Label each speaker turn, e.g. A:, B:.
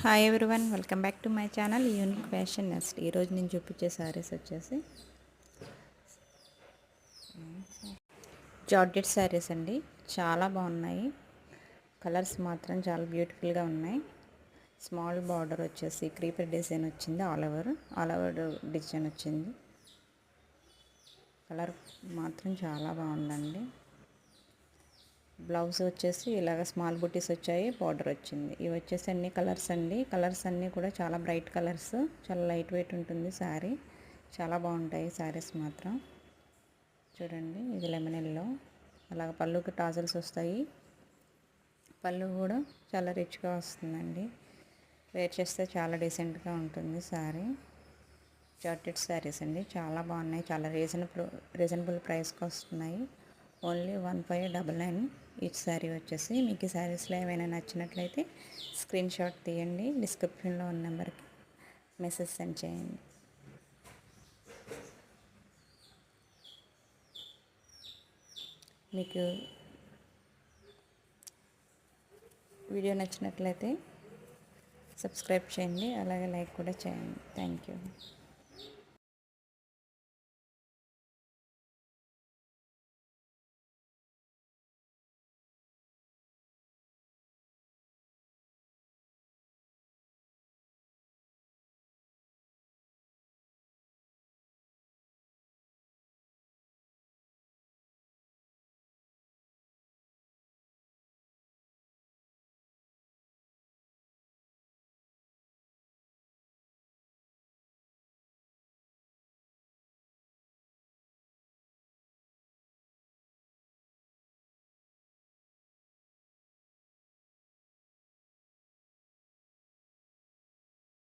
A: Hi everyone, welcome back to my channel unique fashion nest. ఈరోజు నేను చూపించే శారీస్ వచ్చేసి జార్జెట్ శారీస్ అండి. చాలా బాగున్నాయి. కలర్స్ మాత్రం చాలా బ్యూటిఫుల్గా ఉన్నాయి. స్మాల్ బార్డర్ వచ్చేసి క్రీపర్ డిజైన్ వచ్చింది. ఆల్ ఓవర్ డిజైన్ వచ్చింది. కలర్ మాత్రం చాలా బాగుందండి. బ్లౌజ్ వచ్చేసి ఇలాగ స్మాల్ బుటీస్ వచ్చాయి, బార్డర్ వచ్చింది. ఇవి వచ్చేసి అన్ని కలర్స్ అండి. కలర్స్ అన్నీ కూడా చాలా బ్రైట్ కలర్స్, చాలా లైట్ వెయిట్ ఉంటుంది శారీ. చాలా బాగుంటాయి శారీస్ మాత్రం. చూడండి, ఇది లెమన్ ఎల్లో. అలాగ పళ్ళుకి టాజల్స్ వస్తాయి. పళ్ళు కూడా చాలా రిచ్గా వస్తుందండి. వేర్ చేస్తే చాలా డీసెంట్గా ఉంటుంది శారీ. జార్జెట్ శారీస్ అండి, చాలా బాగున్నాయి. చాలా రీజనబుల్ ప్రైస్కి వస్తున్నాయి. ఓన్లీ 1599 ఈచ్ శారీ వచ్చేసి. మీకు ఈ శారీస్లో ఏమైనా నచ్చినట్లయితే స్క్రీన్ షాట్ తీయండి, డిస్క్రిప్షన్లో ఉన్న నెంబర్కి మెసేజ్ సెండ్ చేయండి. మీకు వీడియో నచ్చినట్లయితే సబ్స్క్రైబ్ చేయండి, అలాగే లైక్ కూడా చేయండి. Thank you.